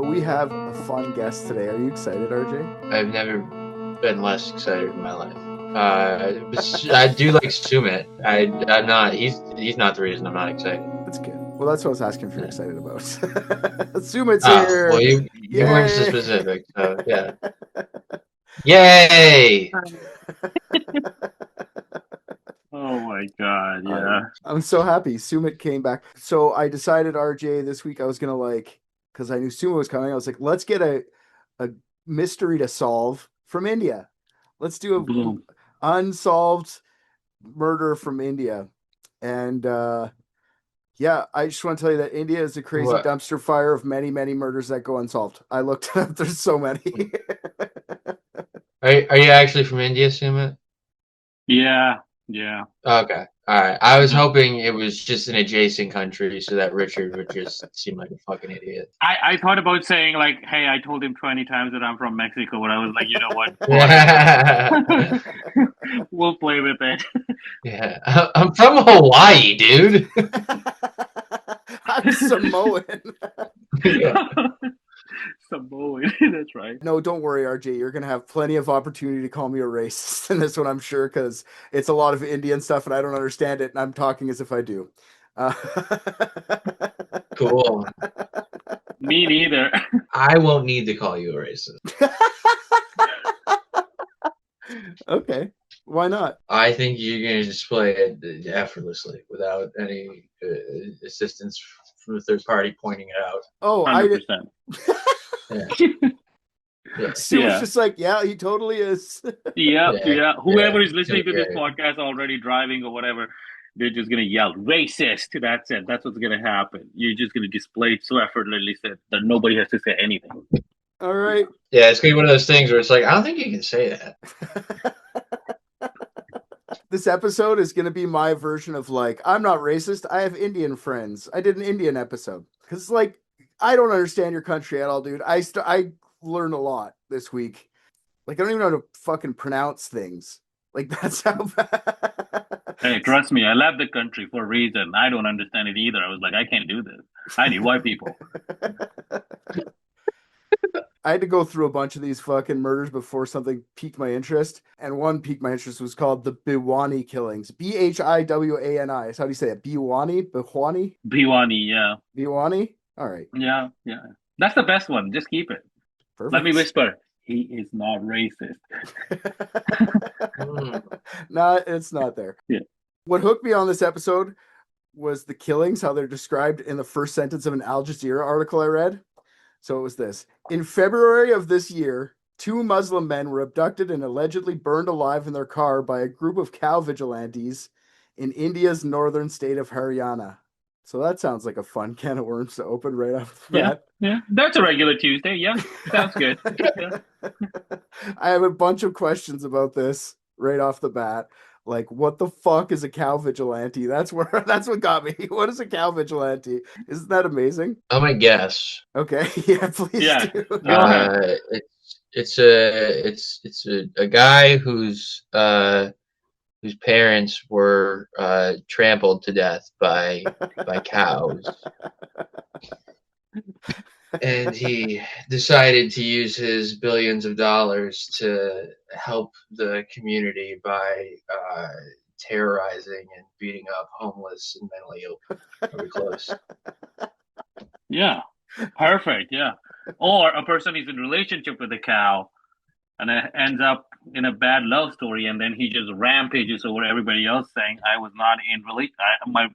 we have a fun guest today. Are you excited, RJ? I've never been less excited in my life. I do like Sumit. I'm not. He's not the reason I'm not excited. That's good. Well, that's what I was asking if you're excited about. Sumit's Oh, here. well, you weren't so specific. So yeah. Yay! Oh my God, yeah. I'm so happy Sumit came back. So I decided, RJ, this week I was gonna because I knew Sumit was coming. I was like, let's get a mystery to solve from India. Let's do Boom. unsolved murder from India. And yeah, I just want to tell you that India is a crazy dumpster fire of many, many murders that go unsolved. I looked it up. There's so many. Are you actually from India, Sumit? Yeah. Okay. All right. I was hoping it was just an adjacent country so that Richard would just seem like a fucking idiot. I thought about saying like, hey, I told him 20 times that I'm from Mexico, but I was like, you know what? We'll play with it. Yeah. I'm from Hawaii, dude. I'm Samoan. Yeah. Samoan, that's right. No, don't worry, RJ. You're gonna have plenty of opportunity to call me a racist in this one, I'm sure, because it's a lot of Indian stuff and I don't understand it, and I'm talking as if I do. Cool. Me neither. I won't need to call you a racist. Okay. Why not? I think you're going to display it effortlessly without any assistance from a third party pointing it out. Oh, 100%. Yeah. She was just like, yeah, he totally is. Yeah. Whoever is listening to this podcast already driving or whatever, they're just going to yell, racist. That's it. That's what's going to happen. You're just going to display it so effortlessly that nobody has to say anything. All right. Yeah, it's going to be one of those things where it's like, I don't think you can say that. This episode is going to be my version of like, I'm not racist. I have Indian friends. I did an Indian episode. Because like, I don't understand your country at all, dude. I learned a lot this week. Like, I don't even know how to fucking pronounce things. Like, that's how bad. Hey, trust me, I left the country for a reason. I don't understand it either. I was like, I can't do this. I need white people. I had to go through a bunch of these fucking murders before something piqued my interest. And one piqued my interest was called the Bhiwani killings. Bhiwani. How do you say it? Bhiwani? Bhiwani, yeah. Bhiwani? All right. Yeah. That's the best one. Just keep it. Perfect. Let me whisper. He is not racist. No, it's not there. Yeah. What hooked me on this episode was the killings, how they're described in the first sentence of an Al Jazeera article I read. So it was this. In February of this year, 2 Muslim men were abducted and allegedly burned alive in their car by a group of cow vigilantes in India's northern state of Haryana. So that sounds like a fun can of worms to open right off the bat. Yeah, that's a regular Tuesday. Yeah, sounds good. Yeah. I have a bunch of questions about this right off the bat. Like, what the fuck is a cow vigilante? That's what got me. What is a cow vigilante? Isn't that amazing? I'm gonna guess. Okay, yeah, please do. It's a guy whose parents were trampled to death by cows. And he decided to use his billions of dollars to help the community by terrorizing and beating up homeless and mentally ill. Are we close? Yeah, perfect. Yeah. Or a person is in a relationship with a cow and it ends up in a bad love story, and then he just rampages over everybody else saying, I was not in my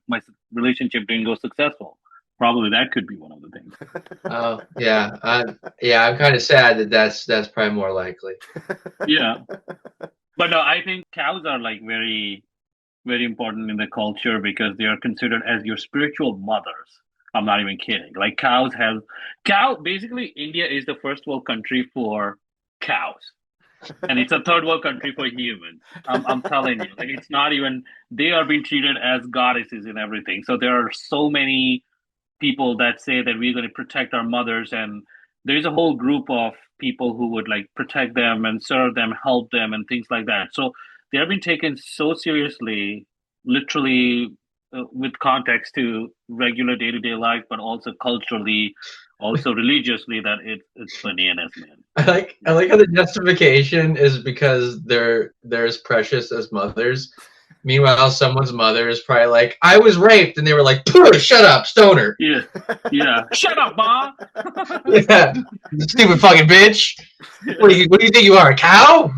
relationship didn't go successful. Probably that could be one of the things. Oh, yeah. I'm kind of sad that's probably more likely. Yeah. But no, I think cows are like very, very important in the culture because they are considered as your spiritual mothers. I'm not even kidding. Like basically India is the first world country for cows. And it's a third world country for humans. I'm telling you, like it's not even, they are being treated as goddesses and everything. So there are so many people that say that we're going to protect our mothers, and there's a whole group of people who would like protect them and serve them, help them, and things like that. So they have been taken so seriously, literally with context to regular day-to-day life, but also culturally also religiously that it's bananas, man. I like how the justification is because they're as precious as mothers. Meanwhile, someone's mother is probably like, I was raped, and they were like, shut up, stoner. Yeah. Shut up, Ma. Yeah, stupid fucking bitch. What do you think you are, a cow?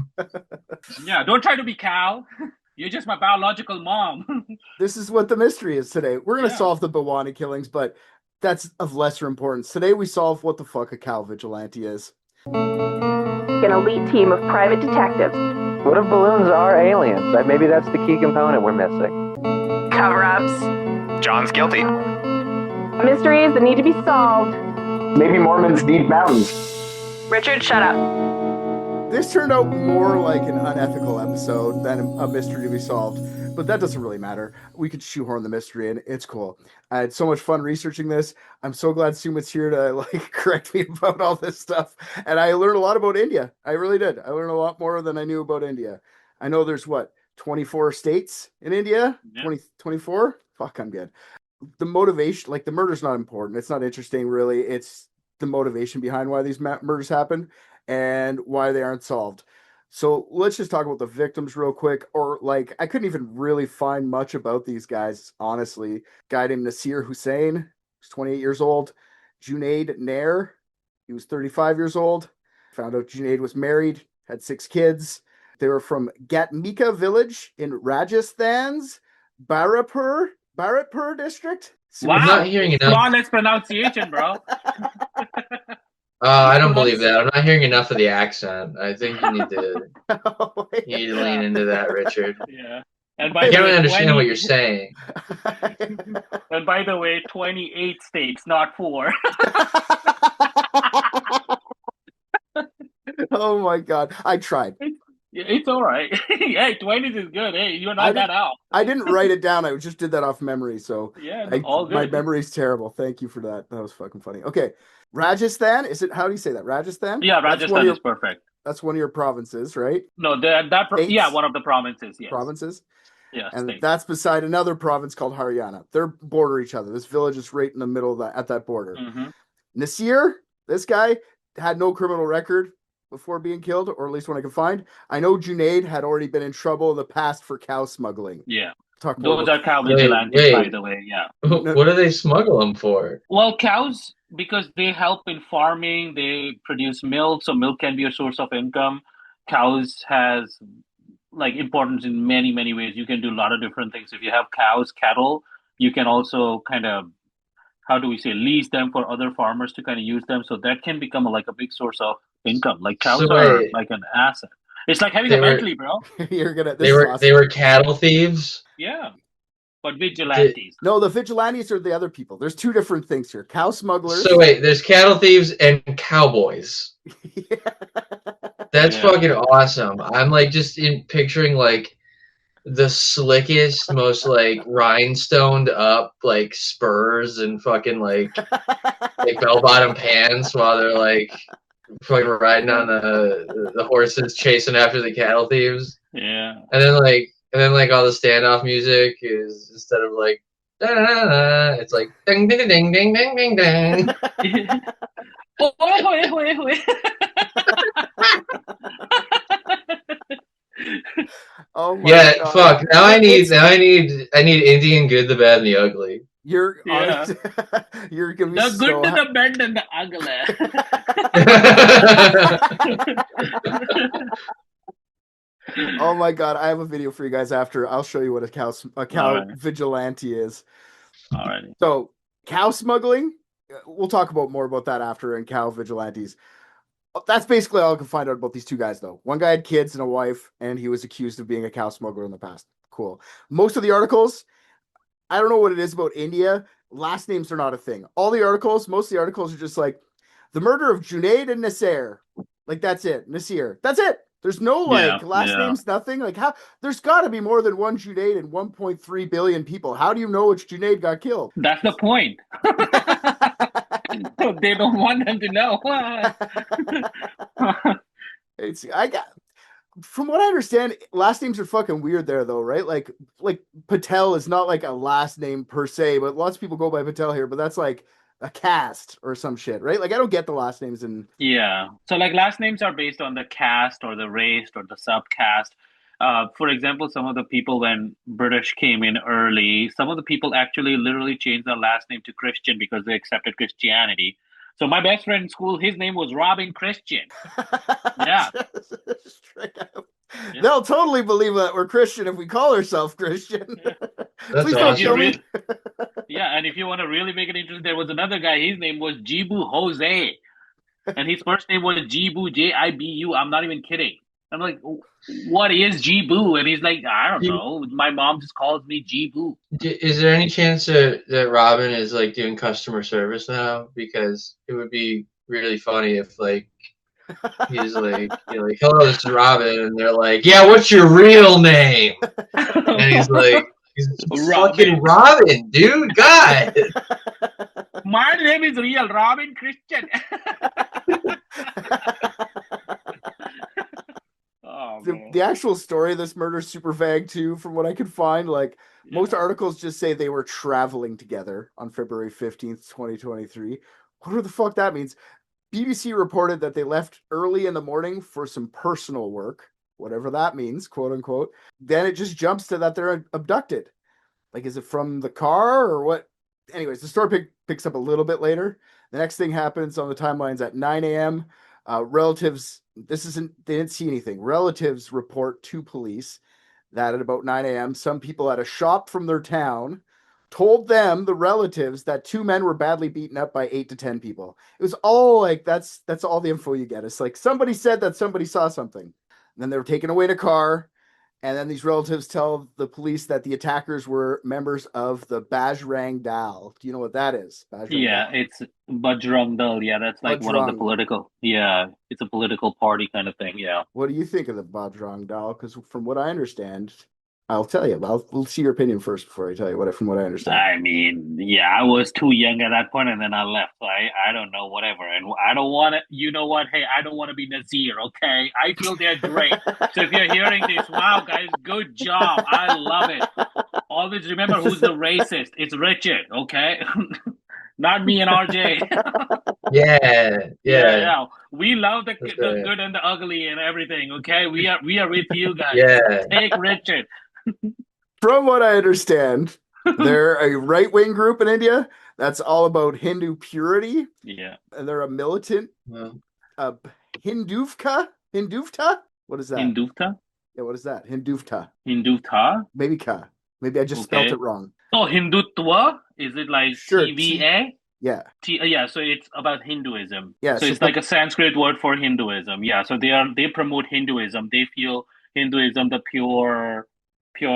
Yeah, don't try to be cow. You're just my biological mom. This is what the mystery is today. We're going to Yeah. solve the Bhiwani killings, but that's of lesser importance. Today we solve what the fuck a cow vigilante is. An elite team of private detectives. What if balloons are aliens? Maybe that's the key component we're missing. Cover-ups. John's guilty. Mysteries that need to be solved. Maybe Mormons need mountains. Richard, shut up. This turned out more like an unethical episode than a mystery to be solved, but that doesn't really matter. We could shoehorn the mystery in. It's cool. I had so much fun researching this. I'm so glad Sumit's here to correct me about all this stuff. And I learned a lot about India. I really did. I learned a lot more than I knew about India. I know there's 24 states in India? Yeah. 24? Fuck, I'm good. The motivation, the murder's not important. It's not interesting, really. It's the motivation behind why these murders happen and why they aren't solved. So let's just talk about the victims real quick. Or I couldn't even really find much about these guys, honestly. A guy named Nasir Hussain, who's 28 years old. Junaid Nair, he was 35 years old. Found out Junaid was married, had 6 kids. They were from Gatmika village in Rajasthan's Bharatpur district. Wow, I'm not hearing enough. Flawless pronunciation, bro. I don't believe that. I'm not hearing enough of the accent. I think you need to lean into that, Richard. Yeah. And I can't really understand what you're saying. And by the way, 28 states, not 4. Oh my God. I tried. It's all right. Hey, 20s is good. Hey, you're not that out. I didn't write it down. I just did that off memory. So yeah, all good. My memory's terrible. Thank you for that. That was fucking funny. Okay. Rajasthan, how do you say that? Rajasthan? Yeah, Rajasthan is perfect. That's one of your provinces, right? No, one of the provinces, yes. Provinces? Yeah, and states. That's beside another province called Haryana. They're border each other. This village is right in the middle of at that border. Mm-hmm. Nasir, this guy had no criminal record before being killed, or at least one I could find. I know Junaid had already been in trouble in the past for cow smuggling. Yeah. Those are cow vigilantes, by the way, yeah. What do they smuggle them for? Well, cows, because they help in farming, they produce milk, so milk can be a source of income. Cows has importance in many, many ways. You can do a lot of different things. If you have cows, cattle, you can also kind of, lease them for other farmers to kind of use them. So that can become a big source of income. Cows are like an asset. It's like having a Bentley, bro. They were cattle thieves. Yeah, but vigilantes. No, the vigilantes are the other people. There's 2 different things here. Cow smugglers. So wait, there's cattle thieves and cowboys. Yeah. That's fucking awesome. I'm just picturing the slickest, most rhinestoned up spurs and fucking bell bottom pants while they're fucking riding on the horses chasing after the cattle thieves. Yeah. And then all the standoff music is instead of da-da-da-da, it's ding ding ding ding ding ding ding. Oh my God. Fuck. Now I need Indian Good, the Bad, and the Ugly. You're gonna be the good, the bad, and the ugly. Oh my God, I have a video for you guys after. I'll show you what a cow vigilante is. All right. So cow smuggling, we'll talk more about that after, and cow vigilantes. That's basically all I can find out about these 2 guys, though. One guy had kids and a wife, and he was accused of being a cow smuggler in the past. Cool. Most of the articles, I don't know what it is about India. Last names are not a thing. Most of the articles are just the murder of Junaid and Nasir. That's it. Nasir. That's it. There's no last names, nothing. How? There's got to be more than one Junaid and 1.3 billion people. How do you know which Junaid got killed? That's the point. They don't want them to know. From what I understand, last names are fucking weird there, though, right? Like Patel is not a last name per se, but lots of people go by Patel here. But that's a caste or some shit, right? Like I don't get the last names in. Yeah. So like last names are based on the caste or the race or the subcaste. For example, some of the people when British came in early, some of the people actually literally changed their last name to Christian because they accepted Christianity. So my best friend in school, his name was Robin Christian. Yeah. Straight up. Yeah. They'll totally believe that we're Christian if we call ourselves Christian. Yeah. That's Please don't awesome. kill me. Yeah, and if you want to really make it interesting, there was another guy, his name was Jibu Jose. And his first name was Jibu, Jibu. I'm not even kidding. I'm like, what is Jibu? And he's like, I don't know. My mom just calls me Jibu. Is there any chance that Robin is like doing customer service now? Because it would be really funny if like he's like, like, hello, this is Robin, and they're like, yeah, what's your real name? And he's like, he's fucking Robin, dude, God. My name is real Robin Christian. The actual story of this murder is super vague too, from what I could find. Like most articles just say they were traveling together on February 15th, 2023. Whatever the fuck that means. BBC reported that they left early in the morning for some personal work, whatever that means, quote unquote. Then it just jumps to that they're abducted. Like, is it from the car or what? Anyways, the story picks up a little bit later. The next thing happens on the timelines at 9 a.m. Relatives, they didn't see anything. Relatives report to police that at about 9 a.m., some people at a shop from their town told them, the relatives, that two men were badly beaten up by 8 to 10 people. It was all like, that's all the info you get. It's like somebody said that somebody saw something. And then they were taken away in a car. And then these relatives tell the police that the attackers were members of the Bajrang Dal. Do you know what that is? Yeah, it's Bajrang Dal. Yeah, that's like one of the political. Yeah, it's a political party kind of thing. Yeah. What do you think of the Bajrang Dal? Because from what I understand, I'll tell you. We'll see your opinion first before I tell you from what I understand. I mean, yeah, I was too young at that point, and then I left. So I don't know, whatever. And I don't want to. You know what? Hey, I don't want to be Nazir. Okay, I feel they're great. So if you're hearing this, wow, guys, good job. I love it. Always remember who's the racist. It's Richard. Okay, not me and RJ. Yeah. We love the good and the ugly and everything. Okay, we are with you guys. Yeah. Take Richard. From what I understand, they're a right-wing group in India that's all about Hindu purity. Yeah. And they're a militant Hinduvka? What is that? Hinduvta? Yeah, what is that? Hinduvta. Maybe ka. Maybe I just spelled it wrong. Oh, Hindutva? Is it like TVA? Yeah. Yeah, so it's about Hinduism. Yeah. So it's like a Sanskrit word for Hinduism. Yeah, so they promote Hinduism. They feel Hinduism, the pure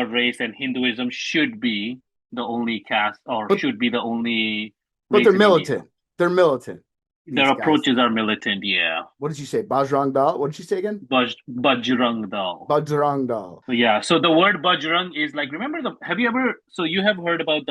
race, and Hinduism should be the only caste, or should be the only. But they're militant. They're militant. Their approaches are militant. Yeah. What did you say? Bajrang Dal? What did you say again? Bajrang Dal. Bajrang Dal. Yeah. So the word Bajrang is like, remember you have heard about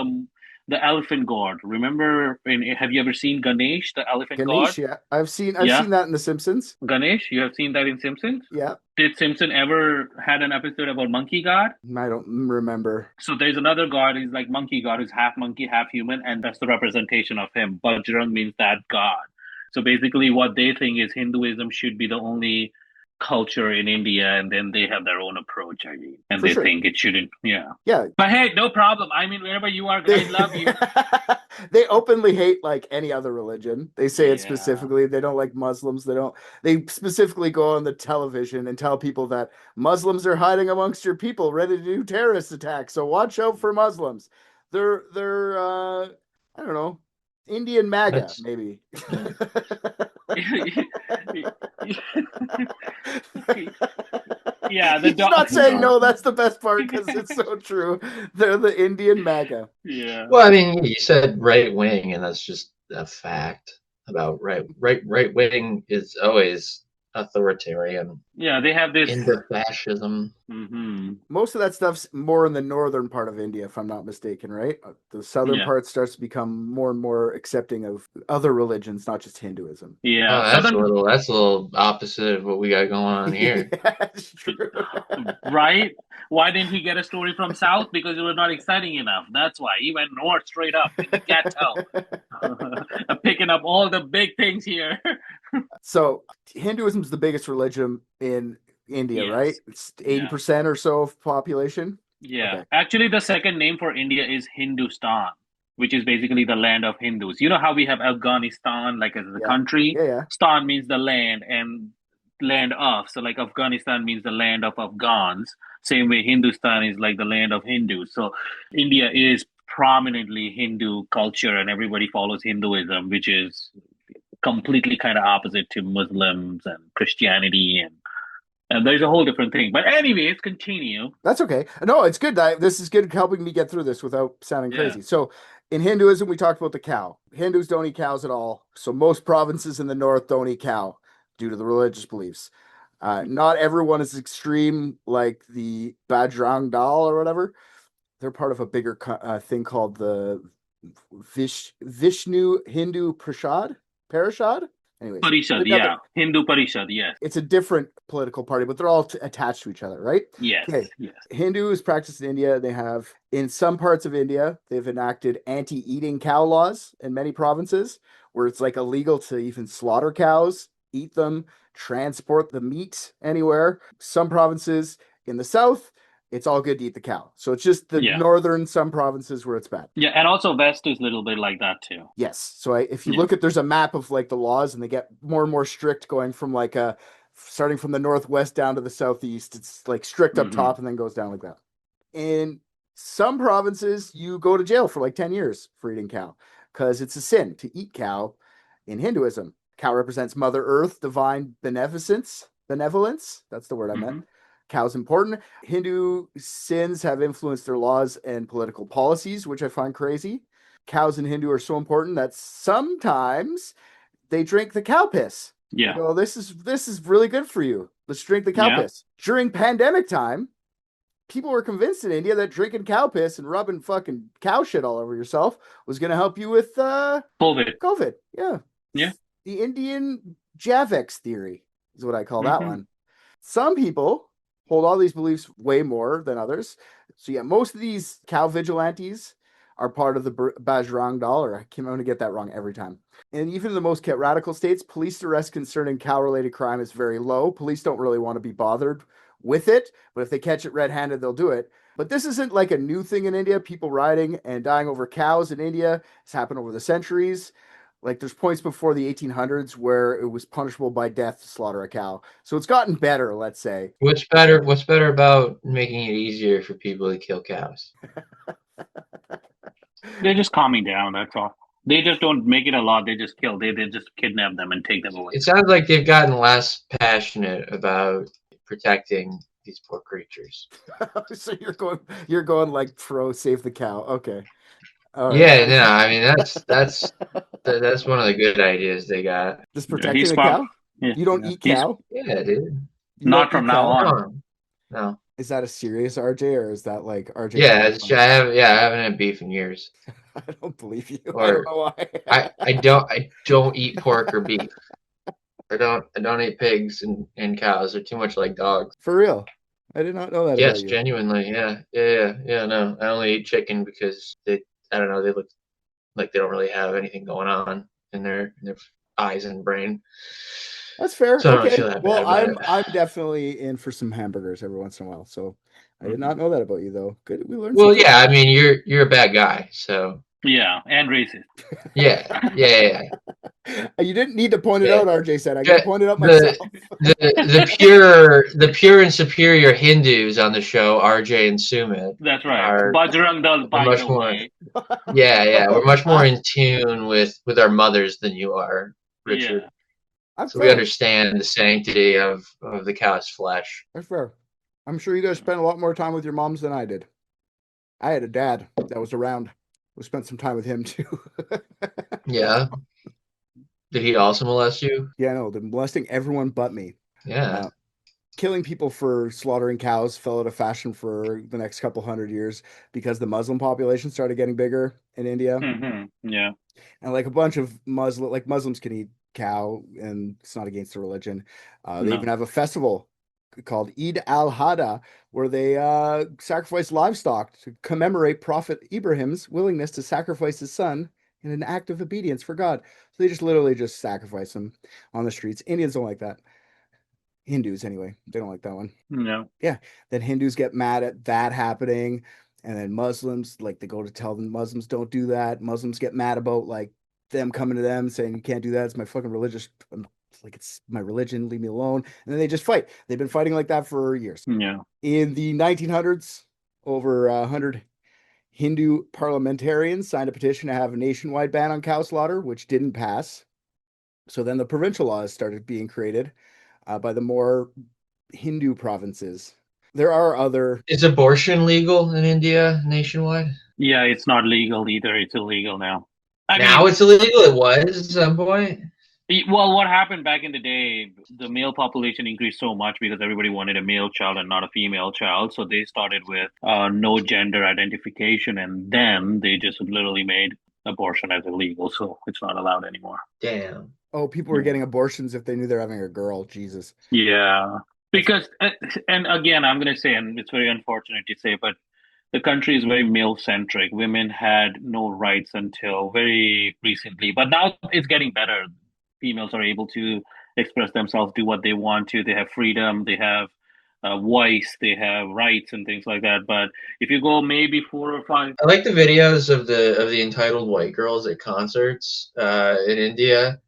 the elephant god. Remember, have you ever seen Ganesh, the elephant god? Yeah. I've seen that in The Simpsons. Ganesh, you have seen that in Simpsons? Yeah. Did Simpson ever had an episode about monkey god? I don't remember. So there's another god, he's like monkey god, who's half monkey, half human, and that's the representation of him. Bajrang means that god. So basically what they think is Hinduism should be the only culture in India, and then they have their own approach, I mean, and they think it shouldn't. Yeah. But hey, no problem. I mean, wherever you are, I love you. They openly hate like any other religion. They say it specifically. They don't like Muslims. They specifically go on the television and tell people that Muslims are hiding amongst your people, ready to do terrorist attacks. So watch out for Muslims. They're I don't know, Indian MAGA, maybe. Yeah, he's not saying no. That's the best part because it's so true. They're the Indian MAGA. Yeah. Well, I mean, you said right wing, and that's just a fact about right wing is always authoritarian. Yeah, they have this into fascism. Mm-hmm. Most of that stuff's more in the northern part of India, if I'm not mistaken, right? The southern part starts to become more and more accepting of other religions, not just Hinduism. Yeah, that's a little opposite of what we got going on here. Yeah, that's true. Right? Why didn't he get a story from South? Because it was not exciting enough. That's why he went north straight up in the ghetto, picking up all the big things here. So Hinduism is the biggest religion in India, Yes. right? It's 80% or so of population. Yeah. Okay. Actually, the second name for India is Hindustan, which is basically the land of Hindus. You know how we have Afghanistan, like as a Yeah. country? Yeah. Stan means the land and land of. So like Afghanistan means the land of Afghans. Same way Hindustan is like the land of Hindus. So India is prominently Hindu culture and everybody follows Hinduism, which is completely kind of opposite to Muslims and Christianity and there's a whole different thing. But anyways, continue. That's okay. No, it's good. This is good helping me get through this without sounding crazy. So in Hinduism, we talked about the cow. Hindus don't eat cows at all. So most provinces in the north don't eat cow due to the religious beliefs. Not everyone is extreme like the Bajrang Dal or whatever. They're part of a bigger thing called the Vishnu Hindu Parishad. Anyways, Parishad, Hindu Parishad, yes. It's a different political party, but they're all attached to each other, right? Yes, okay. Yes. Hindu is practiced in India. They have, in some parts of India, they've enacted anti-eating cow laws in many provinces, where it's like illegal to even slaughter cows, eat them, transport the meat anywhere. Some provinces in the south, it's all good to eat the cow. So it's just the northern, some provinces where it's bad. Yeah, and also West is a little bit like that too. Yes. So if you look at, there's a map of like the laws and they get more and more strict going from like starting from the northwest down to the southeast. It's like strict up top and then goes down like that. In some provinces, you go to jail for like 10 years for eating cow because it's a sin to eat cow in Hinduism. Cow represents Mother Earth, divine benevolence. That's the word I meant. Cow's important. Hindu sins have influenced their laws and political policies, which I find crazy. Cows in Hindu are so important that sometimes they drink the cow piss. Yeah. They go, this is really good for you. Let's drink the cow piss. During pandemic time, people were convinced in India that drinking cow piss and rubbing fucking cow shit all over yourself was going to help you with COVID. Yeah. Yeah. The Indian Javex theory is what I call that one. Some people hold all these beliefs way more than others. So yeah, most of these cow vigilantes are part of the Bajrang Dal, or I'm going to get that wrong every time. And even in the most radical states, police arrest concerning cow-related crime is very low. Police don't really want to be bothered with it, but if they catch it red-handed, they'll do it. But this isn't like a new thing in India. People rioting and dying over cows in India has happened over the centuries. Like there's points before the 1800s where it was punishable by death to slaughter a cow. So it's gotten better, let's say. What's better about making it easier for people to kill cows? They're just calming down, that's all. They just don't make it a law, they just kill. They just kidnap them and take them away. It sounds like they've gotten less passionate about protecting these poor creatures. So you're going like pro save the cow. Okay. Yeah, no, I mean that's one of the good ideas they got. Just protecting the cow? Yeah. You don't eat cow? Yeah, dude. Not from now on. No. Is that a serious RJ or is that like RJ? Yeah, I haven't had beef in years. I don't believe you. Or, I don't know why. I don't eat pork or beef. I don't eat pigs and cows. They're too much like dogs. For real? I did not know that. Yes, about you. Genuinely. Yeah. No, I only eat chicken because they look like they don't really have anything going on in their eyes and brain. That's fair. So okay. Well, I'm definitely in for some hamburgers every once in a while. So I did not know that about you, though. Good, we learned. Well, yeah. I mean, you're a bad guy, so. Yeah, and racist. Yeah. You didn't need to point it out, RJ said. I got to point it out myself. the pure and superior Hindus on the show, RJ and Sumit. That's right. Bajrang Dal, by the way. Yeah. We're much more in tune with our mothers than you are, Richard. Yeah. So we understand the sanctity of the cow's flesh. That's fair. I'm sure you guys spent a lot more time with your moms than I did. I had a dad that was around. We spent some time with him too. Yeah. Did he also molest you? Yeah, no, they're molesting everyone but me. Yeah. Killing people for slaughtering cows fell out of fashion for the next couple 100 years because the Muslim population started getting bigger in India. Yeah. And like a bunch of Muslims can eat cow and it's not against the religion. They even have a festival called Eid al-Hada, where they sacrifice livestock to commemorate Prophet Ibrahim's willingness to sacrifice his son in an act of obedience for God. So they just literally just sacrifice them on the streets. Indians don't like that. Hindus, anyway, they don't like that one. No. Yeah. Then Hindus get mad at that happening. And then Muslims, like, they go to tell them Muslims don't do that. Muslims get mad about, like, them coming to them saying, you can't do that. It's my fucking religious, like, it's my religion. Leave me alone. And then they just fight. They've been fighting like that for years. Yeah. In the 1900s, over 100 Hindu parliamentarians signed a petition to have a nationwide ban on cow slaughter, which didn't pass. So then the provincial laws started being created by the more Hindu provinces. There are other... Is abortion legal in India nationwide? Yeah, it's not legal either. It's illegal now. It's illegal? It was at some point? Well, what happened back in the day, the male population increased so much because everybody wanted a male child and not a female child. So they started with no gender identification, and then they just literally made abortion as illegal. So it's not allowed anymore. Damn. Oh, people were getting abortions if they knew they're having a girl. Jesus. Yeah. Because, and again, I'm going to say, and it's very unfortunate to say, but the country is very male-centric. Women had no rights until very recently, but now it's getting better. Females are able to express themselves, do what they want to. They have freedom, they have voice, they have rights and things like that. But if you go maybe 4 or 5... I like the videos of the entitled white girls at concerts in India.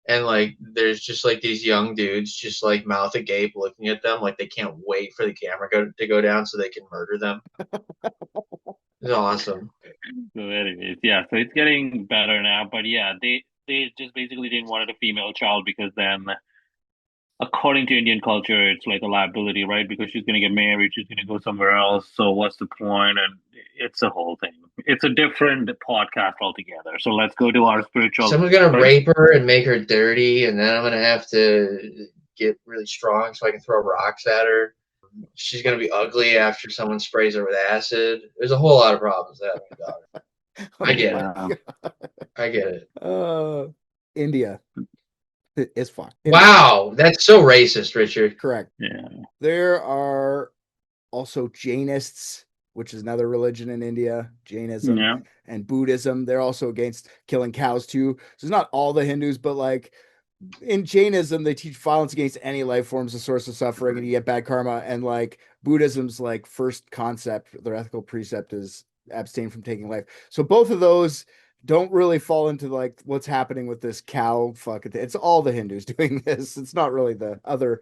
And, like, there's just, like, these young dudes just, like, mouth agape looking at them like they can't wait for the camera to go down so they can murder them. It's awesome. So anyways, yeah, so it's getting better now. But, yeah, they just basically didn't want a female child because then, according to Indian culture, it's like a liability, right? Because she's going to get married, she's going to go somewhere else. So what's the point? And it's a whole thing. It's a different podcast altogether. So let's go to our spiritual... Someone's going to rape her and make her dirty, and then I'm going to have to get really strong so I can throw rocks at her. She's going to be ugly after someone sprays her with acid. There's a whole lot of problems with having a daughter. I get it. I get it. India. It's fine. Wow, that's so racist, Richard. Correct. Yeah. There are also Jainists, which is another religion in India. Jainism and Buddhism. They're also against killing cows too. So it's not all the Hindus, but like in Jainism, they teach violence against any life forms a source of suffering, and you get bad karma. And like Buddhism's like first concept, their ethical precept is abstain from taking life. So both of those don't really fall into like what's happening with this cow fuck. It's all the Hindus doing this. It's not really the other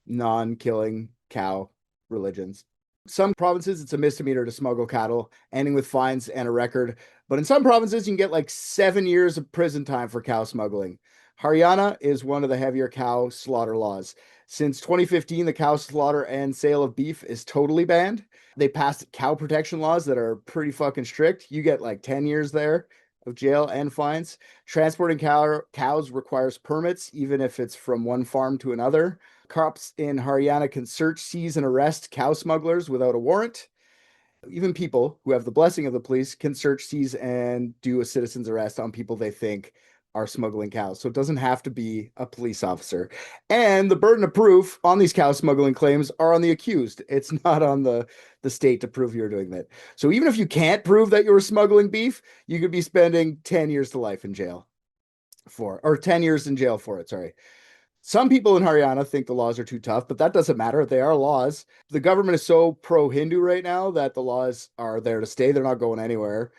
non-killing cow religions. Some provinces, it's a misdemeanor to smuggle cattle, ending with fines and a record. But in some provinces, you can get like 7 years of prison time for cow smuggling. Haryana is one of the heavier cow slaughter laws. Since 2015, the cow slaughter and sale of beef is totally banned. They passed cow protection laws that are pretty fucking strict. You get like 10 years there of jail and fines. Transporting cows requires permits, even if it's from one farm to another. Cops in Haryana can search, seize, and arrest cow smugglers without a warrant. Even people who have the blessing of the police can search, seize, and do a citizen's arrest on people they think are smuggling cows. So it doesn't have to be a police officer. And the burden of proof on these cow smuggling claims are on the accused. It's not on the state to prove you're doing that. So even if you can't prove that you were smuggling beef, you could be spending 10 years to life in jail or 10 years in jail for it. Sorry. Some people in Haryana think the laws are too tough, but that doesn't matter. They are laws. The government is so pro-Hindu right now that the laws are there to stay. They're not going anywhere.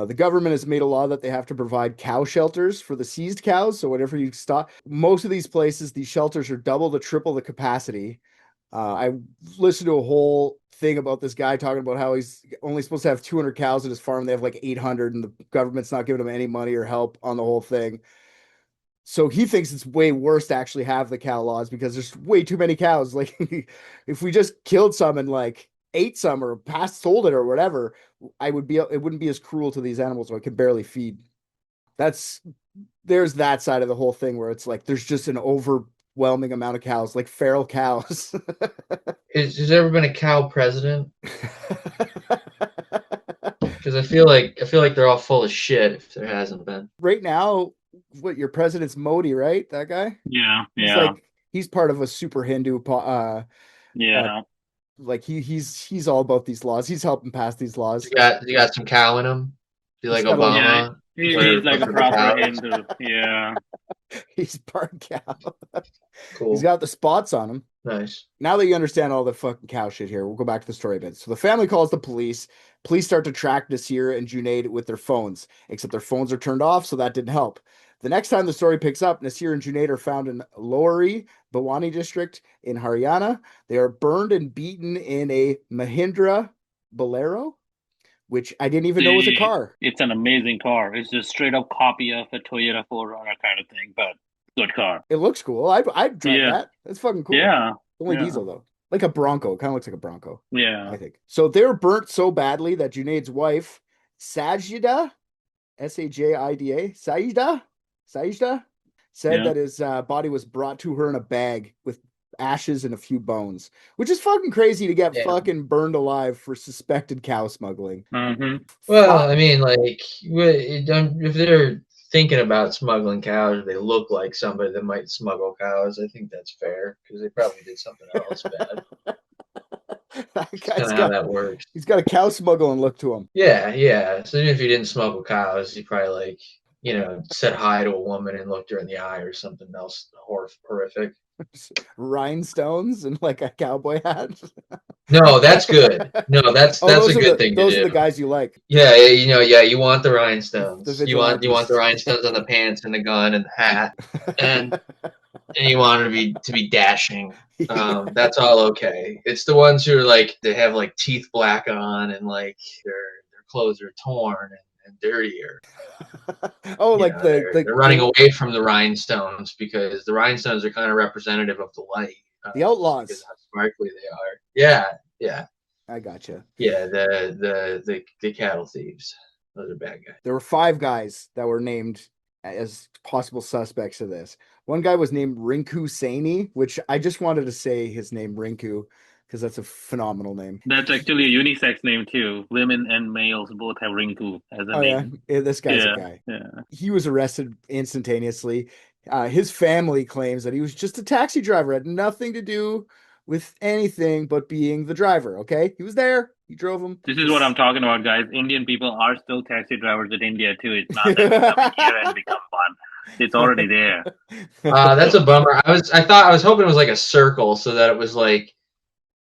The government has made a law that they have to provide cow shelters for the seized cows. So whenever you stop, most of these places, these shelters are double to triple the capacity. I listened to a whole thing about this guy talking about how he's only supposed to have 200 cows at his farm. They have like 800 and the government's not giving him any money or help on the whole thing. So he thinks it's way worse to actually have the cow laws because there's way too many cows. Like if we just killed some and like ate some or sold it or whatever, it wouldn't be as cruel to these animals so I could barely feed. There's that side of the whole thing where it's like there's just an overwhelming amount of cows, like feral cows. Has there ever been a cow president? Because I feel like they're all full of shit if there hasn't been. Right now, what your president's Modi, right? That guy? Yeah. He's part of a super Hindu Yeah. Like he's all about these laws. He's helping pass these laws. You got some cow in him. You like got a- Obama? He's like a for the proper cows? Hindu. Yeah. He's part cow. Cool. He's got the spots on him. Nice. Now that you understand all the fucking cow shit here, we'll go back to the story a bit. So the family calls the police. Police start to track Nasir and Junaid with their phones, except their phones are turned off, so that didn't help. The next time the story picks up, Nasir and Junaid are found in Lowri, Bhiwani district in Haryana. They are burned and beaten in a Mahindra Bolero, which I didn't even know was a car. It's an amazing car. It's just straight up copy of a Toyota 4Runner kind of thing, but good car. It looks cool. I'd drive that. That's fucking cool. Yeah. Only diesel though. Like a Bronco. Kind of looks like a Bronco. Yeah. I think. So they were burnt so badly that Junaid's wife, Sajida, Sajida, said that his body was brought to her in a bag with ashes and a few bones, which is fucking crazy to get fucking burned alive for suspected cow smuggling. Mm-hmm. Well, I mean, like, if they're thinking about smuggling cows, they look like somebody that might smuggle cows. I think that's fair because they probably did something else bad. That's kind of how that works. He's got a cow smuggling look to him. Yeah. So even if you didn't smuggle cows, you probably like, said hi to a woman and looked her in the eye or something else horrific. Rhinestones and like a cowboy hat. No, that's good. No, that's a good thing to do. Those are the guys you like. Yeah, you want the rhinestones. The you want the rhinestones on the pants and the gun and the hat, and you want it to be dashing. That's all okay. It's the ones who are like they have like teeth black on and like their clothes are torn and dirtier. They're running away from the rhinestones because the rhinestones are kind of representative of the light. The outlaws. Because how sparkly they are. Yeah. I gotcha. Yeah, the cattle thieves. Those are bad guys. There were 5 guys that were named as possible suspects of this. One guy was named Rinku Saini, which I just wanted to say his name Rinku because that's a phenomenal name. That's actually a unisex name too. Women and males both have Rinku as a name. Yeah, this guy's a guy. Yeah. He was arrested instantaneously. His family claims that he was just a taxi driver, had nothing to do with anything but being the driver. Okay, he was there. He drove him. This is what I'm talking about, guys. Indian people are still taxi drivers in India too. It's not that they come here and become one. It's already there. That's a bummer. I was hoping it was like a circle so that it was like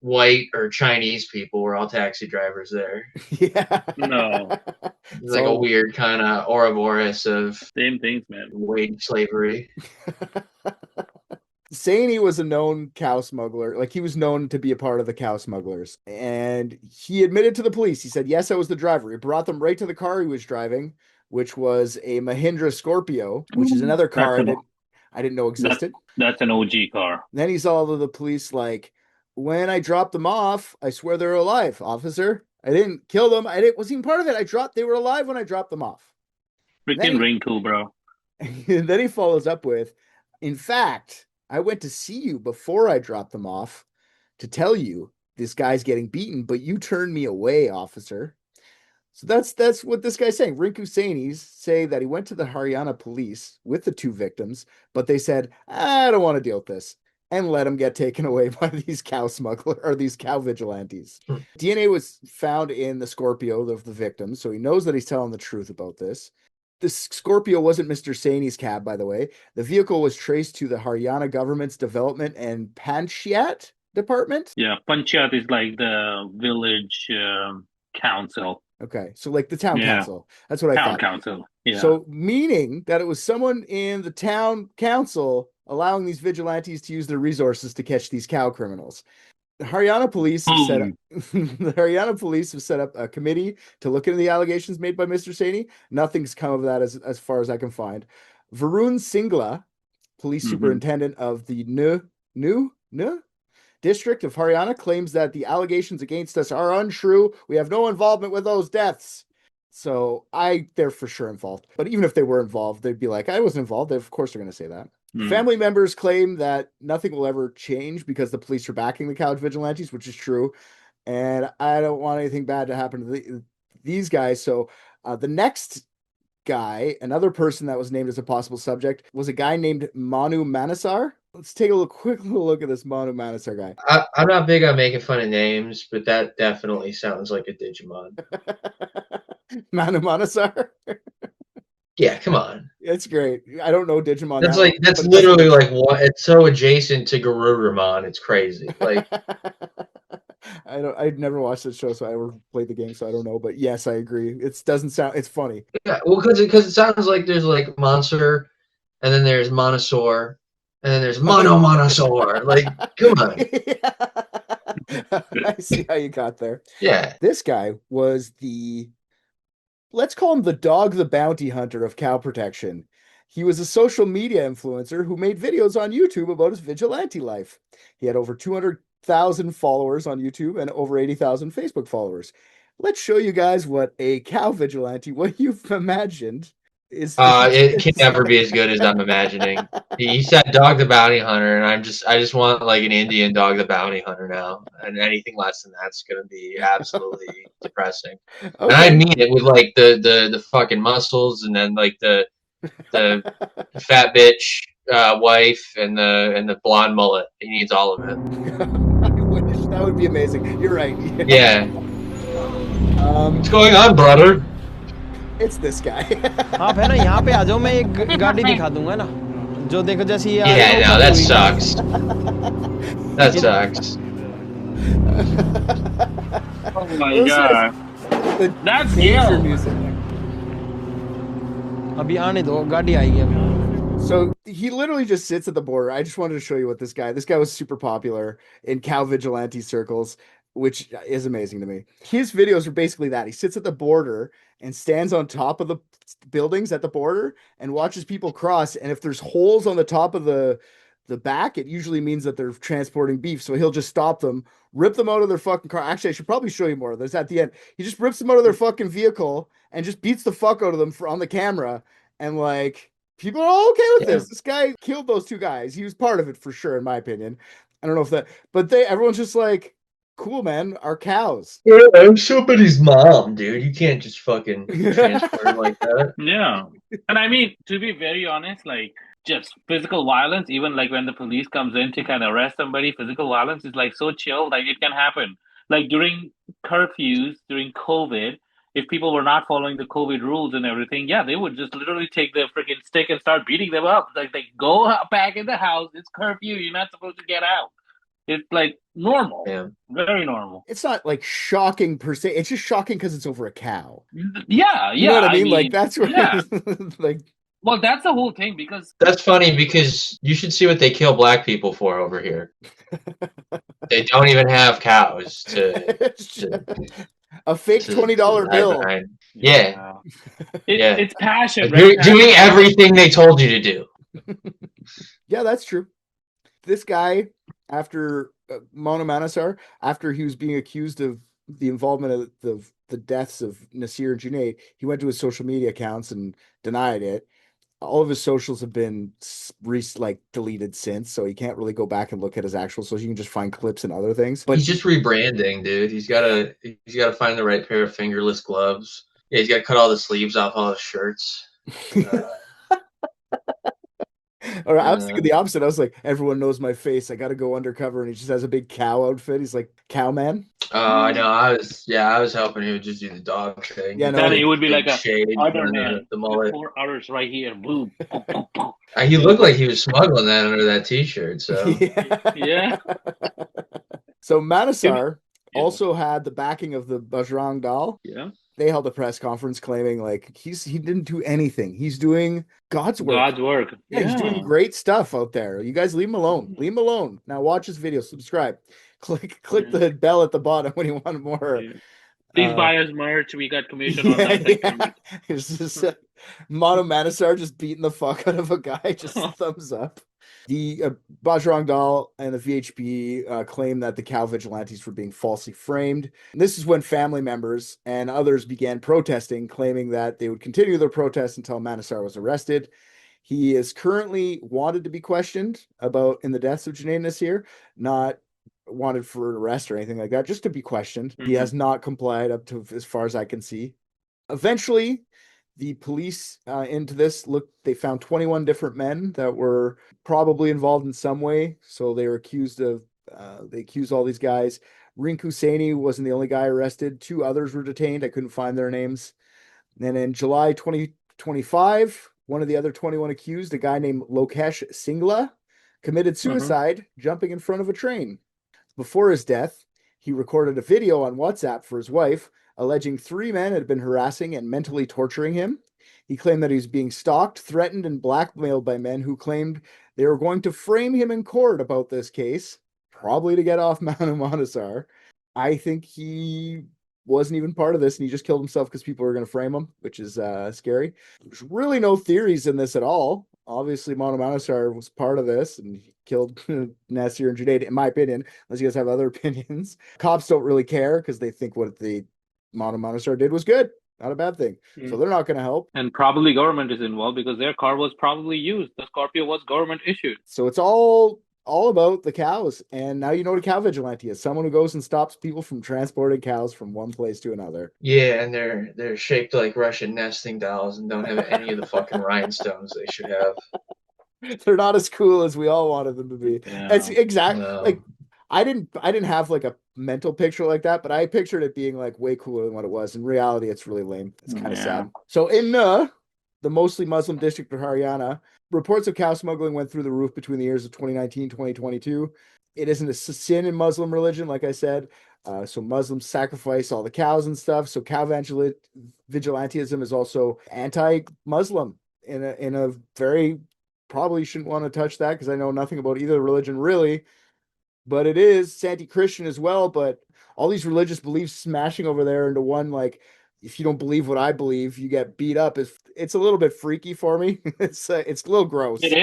white or Chinese people were all taxi drivers there. Yeah. No. It's like a weird kind of Ouroboros of same things, man. Wage slavery. Saini was a known cow smuggler. Like he was known to be a part of the cow smugglers. And he admitted to the police. He said, yes, I was the driver. He brought them right to the car he was driving, which was a Mahindra Scorpio, which is another car I didn't know existed. That's an OG car. Then he's all to the police like, when I dropped them off, I swear they're alive, officer. I didn't kill them. Wasn't even part of it. They were alive when I dropped them off. Freaking Rinku, bro. And then he follows up with, in fact, I went to see you before I dropped them off to tell you this guy's getting beaten, but you turned me away, officer. So that's what this guy's saying. Rinku Saini's say that he went to the Haryana police with the 2 victims, but they said, I don't want to deal with this, and let him get taken away by these cow smugglers or these cow vigilantes. DNA was found in the Scorpio of the victims, so he knows that he's telling the truth about this. The Scorpio wasn't Mr. Saini's cab, by the way. The vehicle was traced to the Haryana government's development and Panchayat department. Yeah, Panchayat is like the village council. Okay, so like the town council. That's what I thought. Town council. Yeah. So meaning that it was someone in the town council allowing these vigilantes to use their resources to catch these cow criminals. The Haryana police have set up a committee to look into the allegations made by Mr. Saini. Nothing's come of that as far as I can find. Varun Singla, police superintendent of the New district of Haryana, claims that the allegations against us are untrue. We have no involvement with those deaths. So they're for sure involved. But even if they were involved, they'd be like, I wasn't involved. Of course they're going to say that. Family members claim that nothing will ever change because the police are backing the cow vigilantes, which is true. And I don't want anything bad to happen to these guys. So the next guy, another person that was named as a possible subject, was a guy named Manu Manasar. Let's take a quick look at this Manu Manasar guy. I'm not big on making fun of names, but that definitely sounds like a Digimon. Manu Manasar. Yeah, come on. It's great. I don't know Digimon. That's literally like what it's so adjacent to Garurumon. It's crazy. Like I'd never watched this show, so I never played the game, so I don't know. But yes, I agree. It doesn't sound. It's funny. yeah, well, because it sounds like there's like Monster, and then there's Monosaur, and then there's Monosaur. Like, come on. I see how you got there. Yeah. This guy was let's call him the dog, the bounty hunter of cow protection. He was a social media influencer who made videos on YouTube about his vigilante life. He had over 200,000 followers on YouTube and over 80,000 Facebook followers. Let's show you guys what a cow vigilante, what you've imagined, is. It can never be as good as I'm imagining. He said Dog the Bounty Hunter, and I just want like an Indian Dog the Bounty Hunter now, and anything less than that's gonna be absolutely depressing. Okay. And I mean it with like the fucking muscles, and then like the fat bitch wife and the blonde mullet. He needs all of it. That would be amazing. You're right. Yeah. What's going on, brother? It's this guy. आप है ना यहाँ पे आ जाओ मैं एक गाड़ी दिखा दूंगा ना जो देखो जैसे ये Yeah, no, that sucks. That sucks. Oh my god. That's danger Gil. music. अभी आने दो गाड़ी आएगी अभी So he literally just sits at the border. I just wanted to show you what this guy was super popular in cow vigilante circles, which is amazing to me. His videos are basically that. He sits at the border and stands on top of the buildings at the border and watches people cross. And if there's holes on the top of the back, it usually means that they're transporting beef. So he'll just stop them, rip them out of their fucking car. Actually, I should probably show you more of this at the end. He just rips them out of their fucking vehicle and just beats the fuck out of them on the camera. And like, people are all okay with this. This guy killed those two guys. He was part of it for sure, in my opinion. I don't know if that, but everyone's just like, cool, man, our cows. Yeah, I'm somebody's mom, dude. You can't just fucking transfer like that. Yeah. And I mean, to be very honest, like, just physical violence, even like when the police comes in to kind of arrest somebody, physical violence is like so chill, like it can happen. Like during curfews, during COVID, if people were not following the COVID rules and everything, yeah, they would just literally take the freaking stick and start beating them up. Like, they go back in the house. It's curfew. You're not supposed to get out. It's like normal. Yeah. Very normal. It's not like shocking per se. It's just shocking because it's over a cow. Yeah. You know what I mean? Like, that's where, yeah. like, Well, that's the whole thing because That's funny because you should see what they kill black people for over here. They don't even have cows to a fake $20 bill. Yeah. it's passion. Like, you're doing everything they told you to do. Yeah, that's true. This guy, after Mona Manasar, after he was being accused of the involvement of the deaths of Nasir and Junaid, he went to his social media accounts and denied it. All of his socials have been deleted since, so he can't really go back and look at his actual socials. You can just find clips and other things. But he's just rebranding, dude. He's gotta find the right pair of fingerless gloves. Yeah, he's gotta cut all the sleeves off all his shirts. Or I was thinking the opposite. I was like, everyone knows my face. I got to go undercover, and he just has a big cow outfit. He's like cowman. I know. I was hoping he would just do the dog thing. Yeah, no, then he would be like a shade other and man. the mullet. 4 hours right here. Boom. He looked like he was smuggling that under that T-shirt. So Yeah. So Manasar also had the backing of the Bajrang Dal. Yeah. They held a press conference claiming like he didn't do anything. He's doing God's work. God's work. Yeah, he's doing great stuff out there. You guys leave him alone. Leave him alone. Now watch his video. Subscribe. Click the bell at the bottom when you want more. Yeah. Please buy us merch. We got commission on that. Yeah. It's just Mono Manasar just beating the fuck out of a guy. Just thumbs up. The Bajrang Dal and the VHP claim that the cow vigilantes were being falsely framed. And this is when family members and others began protesting, claiming that they would continue their protests until Manasar was arrested. He is currently wanted to be questioned about in the deaths of Junaid and Nasir, not wanted for an arrest or anything like that, just to be questioned. He has not complied up to as far as I can see. Eventually, The police into this they found 21 different men that were probably involved in some way. So they were accused of, they accused all these guys. Rinku Saini wasn't the only guy arrested. 2 others were detained. I couldn't find their names. And then in July 2025, one of the other 21 accused, a guy named Lokesh Singla, committed suicide jumping in front of a train. Before his death, he recorded a video on WhatsApp for his wife, alleging 3 men had been harassing and mentally torturing him. He claimed that he was being stalked, threatened, and blackmailed by men who claimed they were going to frame him in court about this case, probably to get off Manu Manasar. I think he wasn't even part of this, and he just killed himself because people were going to frame him, which is scary. There's really no theories in this at all. Obviously, Manu Manasar was part of this, and he killed Nasir and Junaid, in my opinion, unless you guys have other opinions. Cops don't really care because they think what the Manu Manasar did was good, not a bad thing. So they're not going to help. And probably government is involved because their car was probably used. The Scorpio was government issued. So it's all about the cows. And now you know what a cow vigilante is. Someone who goes and stops people from transporting cows from one place to another. Yeah, and they're shaped like Russian nesting dolls and don't have any of the fucking rhinestones they should have. They're not as cool as we all wanted them to be. Yeah. It's exactly No. like I didn't have like a mental picture like that, but I pictured it being like way cooler than what it was. In reality, it's really lame. It's kind of sad. So in the mostly Muslim district of Haryana, reports of cow smuggling went through the roof between the years of 2019 2022. It isn't a sin in Muslim religion, like I said. So Muslims sacrifice all the cows and stuff. So cow vigilantism is also anti-Muslim in a very, probably shouldn't want to touch that because I know nothing about either religion really, but it is anti-Christian as well. But all these religious beliefs smashing over there into one, like, if you don't believe what I believe, you get beat up. It's a little bit freaky for me. It's a little gross. It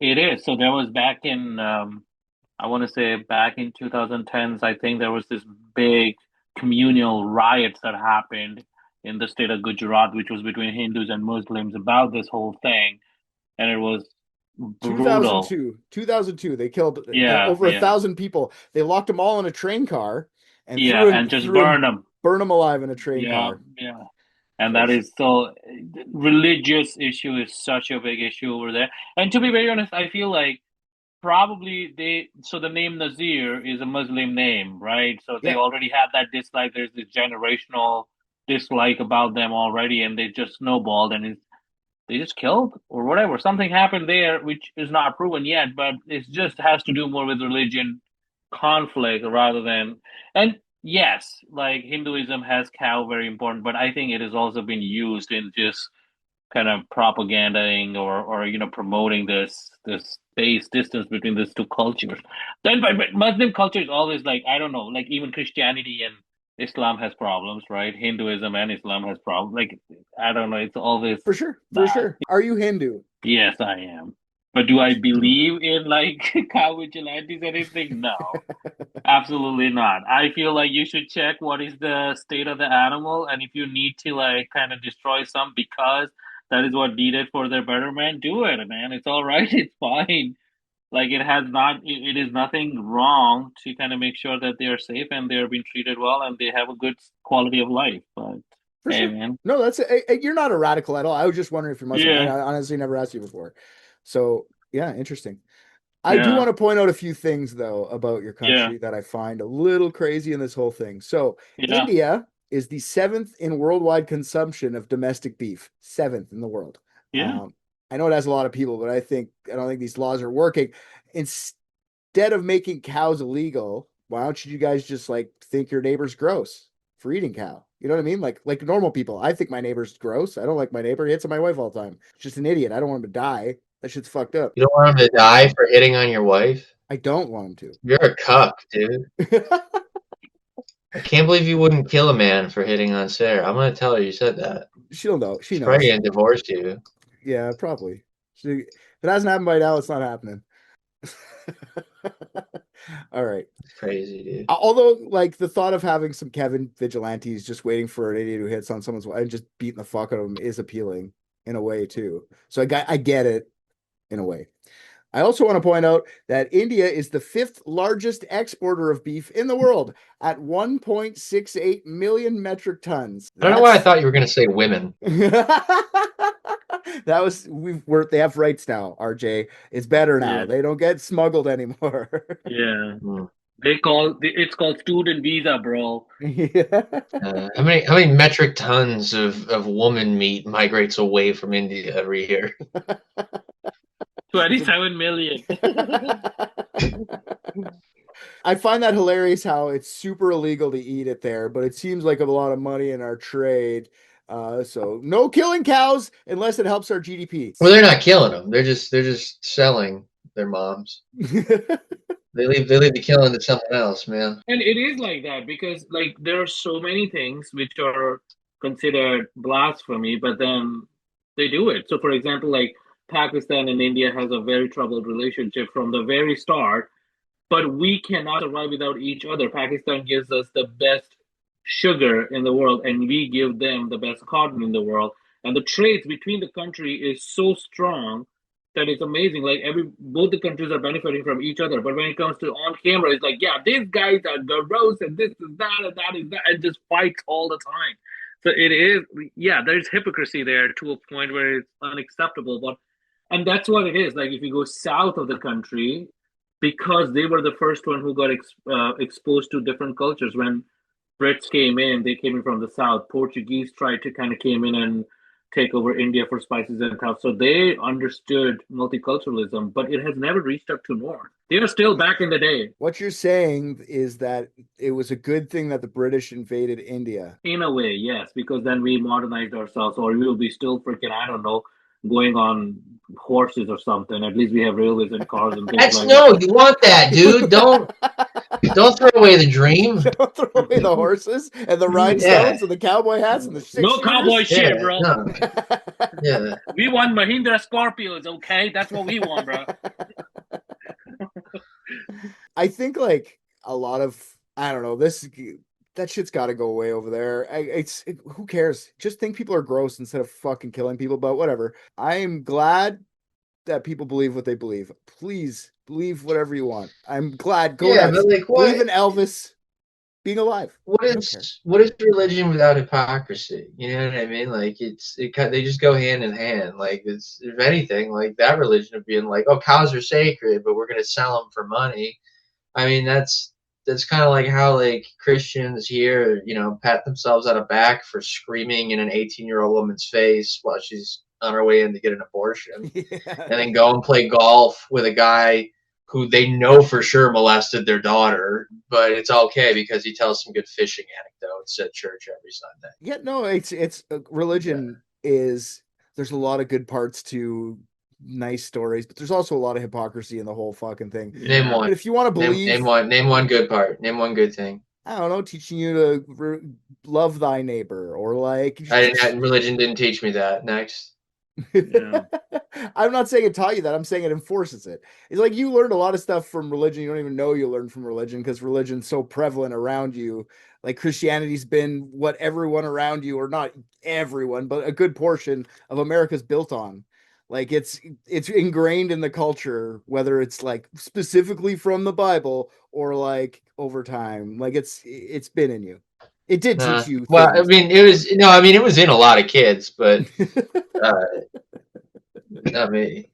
is. So there was back in, I want to say back in 2010s, I think there was this big communal riots that happened in the state of Gujarat, which was between Hindus and Muslims about this whole thing. And it was brutal. 2002, they killed Yeah, over yeah. 1,000 people. They locked them all in a train car and just burn them. Burn them alive in a train car. Yeah. And that is so, religious issue is such a big issue over there. And to be very honest, I feel like probably the name Nazir is a Muslim name, right? So they already have that dislike. There's this generational dislike about them already, and they just snowballed, and they just killed or whatever. Something happened there, which is not proven yet, but it just has to do more with religion conflict rather than, and yes, like Hinduism has cow very important, but I think it has also been used in just kind of propagandaing or promoting this space distance between these two cultures. Then, but Muslim culture is always like, I don't know, like even Christianity and Islam has problems, right? Hinduism and Islam has problems. Like, I don't know, it's always for sure. Are you Hindu? Yes, I am. But do I believe in like cow vigilantes or anything? No, absolutely not. I feel like you should check what is the state of the animal, and if you need to like kind of destroy some because that is what needed for their betterment, do it, man. It's all right. It's fine. Like it is nothing wrong to kind of make sure that they are safe and they are being treated well and they have a good quality of life. But for hey, sure. man. No, you're not a radical at all. I was just wondering if you're Muslim. Yeah. I honestly never asked you before. So yeah, interesting. I do want to point out a few things though about your country that I find a little crazy in this whole thing. So India is the 7th in worldwide consumption of domestic beef. 7th in the world. Yeah. I know it has a lot of people, but I don't think these laws are working. Instead of making cows illegal, why don't you guys just like think your neighbor's gross for eating cow? You know what I mean? Like normal people. I think my neighbor's gross. I don't like my neighbor. He hits on my wife all the time. He's just an idiot. I don't want him to die. That shit's fucked up. You don't want him to die for hitting on your wife? I don't want him to. You're a cuck, dude. I can't believe you wouldn't kill a man for hitting on Sarah. I'm going to tell her you said that. She'll know. She knows. Probably going to divorce you. Yeah, probably. If it hasn't happened by now, it's not happening. All right. It's crazy, dude. Although, like, the thought of having some Kevin vigilantes just waiting for an idiot who hits on someone's wife and just beating the fuck out of him is appealing in a way, too. So I get it in a way. I also want to point out that India is the 5th largest exporter of beef in the world at 1.68 million metric tons. I don't know why I thought you were going to say women. That was they have rights now, RJ. It's better now. Yeah. They don't get smuggled anymore. Yeah. Hmm. It's called student visa, bro. Yeah. How many metric tons of woman meat migrates away from India every year? 27 million. I find that hilarious how it's super illegal to eat it there, but it seems like a lot of money in our trade. So no killing cows unless it helps our GDP. Well, they're not killing them. They're just selling their moms. They leave the killing to someone else, man. And it is like that because like there are so many things which are considered blasphemy, but then they do it. So for example, like Pakistan and India has a very troubled relationship from the very start, but we cannot survive without each other. Pakistan gives us the best sugar in the world, and we give them the best cotton in the world. And the trades between the country is so strong that it's amazing. Like both the countries are benefiting from each other. But when it comes to on camera, it's like, yeah, these guys are gross, and this is that, and that is that, and just fights all the time. So it is, yeah, there's hypocrisy there to a point where it's unacceptable. And that's what it is. Like if you go south of the country, because they were the first one who got exposed to different cultures. When Brits came in, they came in from the south. Portuguese tried to kind of came in and take over India for spices and stuff. So they understood multiculturalism, but it has never reached up to north. They are still back in the day. What you're saying is that it was a good thing that the British invaded India. In a way, yes, because then we modernized ourselves, or we will be still freaking, I don't know, going on horses or something. At least we have railways and cars and things like that. You want that, dude. Don't throw away the dream. Don't throw away the horses and the rhinestones and the cowboy hats and the No cowboy shit, bro. No. Yeah. We want Mahindra Scorpios, okay? That's what we want, bro. I think like a lot of, I don't know, that shit's got to go away over there. Who cares? Just think people are gross instead of fucking killing people, but whatever. I'm glad that people believe what they believe. Please believe whatever you want. I'm glad. Go ahead. But like, believe in Elvis being alive. What is religion without hypocrisy? You know what I mean? Like they just go hand in hand. Like it's, if anything, like that religion of being like, oh, cows are sacred, but we're gonna sell them for money. I mean, that's kind of like how like Christians here, you know, pat themselves on the back for screaming in an 18-year-old woman's face while she's on her way in to get an abortion, and then go and play golf with a guy who they know for sure molested their daughter, but it's okay because he tells some good fishing anecdotes at church every Sunday. Yeah, no, it's religion is, there's a lot of good parts to nice stories, but there's also a lot of hypocrisy in the whole fucking thing. Name one. But if you want to believe, name one good part. Name one good thing. I don't know, teaching you to love thy neighbor, or like religion didn't teach me that. Next. Yeah. I'm not saying it taught you that. I'm saying it enforces it. It's like you learned a lot of stuff from religion you don't even know you learned from religion because religion's so prevalent around you. Like Christianity's been what everyone around you, or not everyone, but a good portion of America's built on. Like it's ingrained in the culture, whether it's like specifically from the Bible or like over time. Like it's been in you. It did teach you. Well, I mean, it was in a lot of kids, but not me.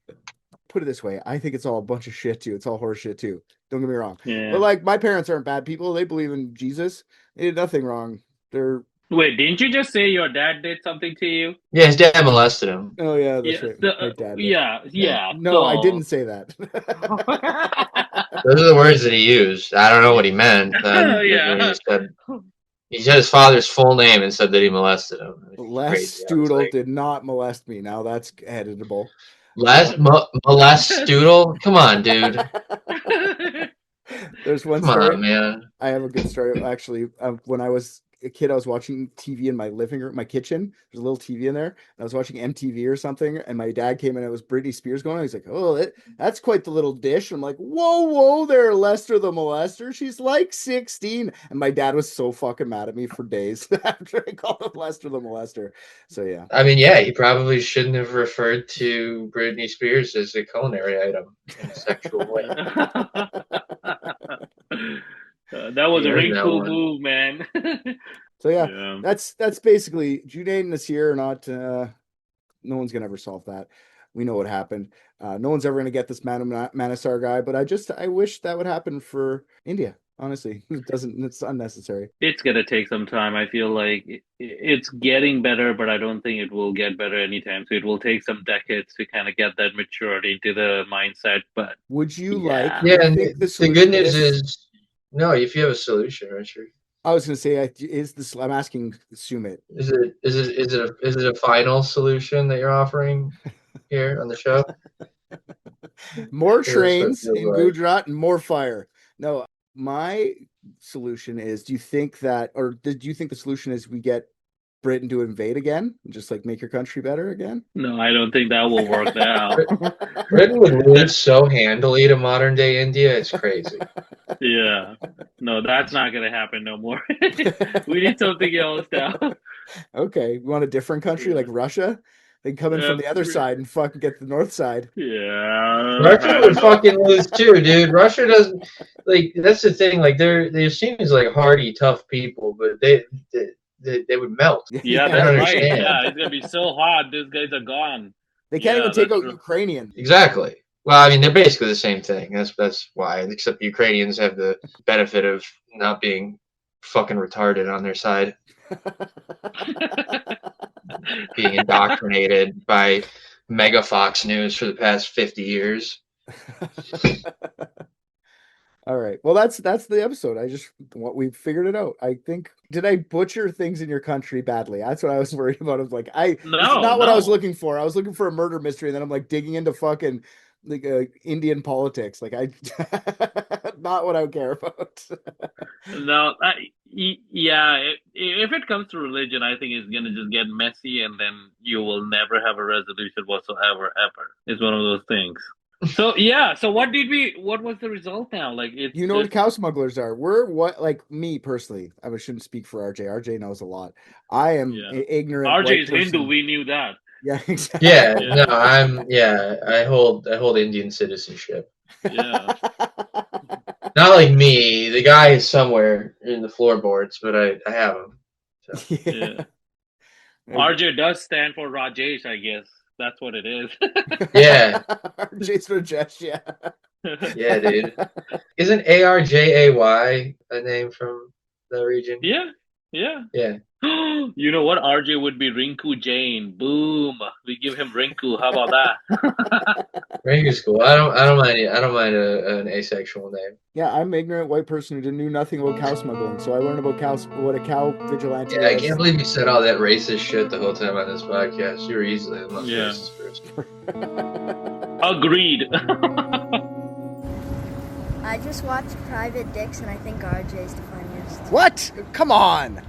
Put it this way, I think it's all a bunch of shit too. It's all horse shit too. Don't get me wrong. Yeah. But like, my parents aren't bad people. They believe in Jesus. They did nothing wrong. Wait, didn't you just say your dad did something to you? Yeah, his dad molested him. Oh yeah, that's right. My dad did. Yeah. No, I didn't say that. Those are the words that he used. I don't know what he meant. He said his father's full name and said that he molested him. Les Stoodle did not molest me. Now that's editable. Molest Stoodle? Come on, dude. There's one story. story. Come on, man. I have a good story actually. When I was a kid, I was watching TV in my living room, my kitchen. There's a little TV in there. And I was watching MTV or something, and my dad came in, and it was Britney Spears going on. He's like, "Oh, that's quite the little dish." I'm like, whoa there, Lester the molester. She's like 16. And my dad was so fucking mad at me for days after I called him Lester the molester. So yeah. I mean, yeah, he probably shouldn't have referred to Britney Spears as a culinary item in a sexual way. That was a really cool move, man. So yeah, that's basically Junaid is here or not. No one's gonna ever solve that. We know what happened. No one's ever gonna get this Manasar guy, but I wish that would happen for India. Honestly, it's unnecessary. It's gonna take some time. I feel like it's getting better, but I don't think it will get better anytime. So it will take some decades to kind of get that maturity into the mindset. But would you like? Yeah, and the good news is, no, if you have a solution, Richard. I was going to say, I'm asking Sumit. Is it a final solution that you're offering here on the show? More trains in Gujarat and more fire. No, my solution is, do you think the solution is we get Britain to invade again and just like make your country better again? No, I don't think that will work now. Britain would lose so handily to modern day India. It's crazy. Yeah. No, that's not going to happen no more. We need something else now. Okay. We want a different country like Russia? They can come in from the other side and fucking get the north side. Yeah. Russia would fucking lose too, dude. Russia doesn't, like, that's the thing. Like, they seem like hardy, tough people, but they would melt. Yeah, that's right. Yeah, it's going to be so hot. These guys are gone. They can't even take out Ukrainian. Exactly. Well, I mean, they're basically the same thing. That's why, except Ukrainians have the benefit of not being fucking retarded on their side. Being indoctrinated by Mega Fox News for the past 50 years. All right. Well, that's the episode. We figured it out. I think, did I butcher things in your country badly? That's what I was worried about. I was like, this is not what I was looking for. I was looking for a murder mystery, and then I'm like digging into fucking like Indian politics. Like not what I care about. No, if it comes to religion, I think it's gonna just get messy, and then you will never have a resolution whatsoever, ever. It's one of those things. So so what was the result now? Like, what cow smugglers are. Like me personally, I shouldn't speak for RJ. RJ knows a lot. I am ignorant. RJ is Hindu. We knew that. Yeah, exactly. I hold Indian citizenship. Yeah. Not like me. The guy is somewhere in the floorboards, but I have him. So. Yeah. RJ does stand for Rajesh, I guess. That's what it is. Yeah. RJ's Rajesh, yeah. Yeah, dude. Isn't ARJAY a name from the region? Yeah. You know what? RJ would be Rinku Jain. Boom. We give him Rinku. How about that? Rinku's cool. I don't mind an asexual name. Yeah, I'm an ignorant white person who knew nothing about cow smuggling, so I learned about what a cow vigilante is. I can't believe you said all that racist shit the whole time on this podcast. You're easily the most racist person. Agreed. I just watched Private Dicks, and I think RJ's the funniest. What? Come on.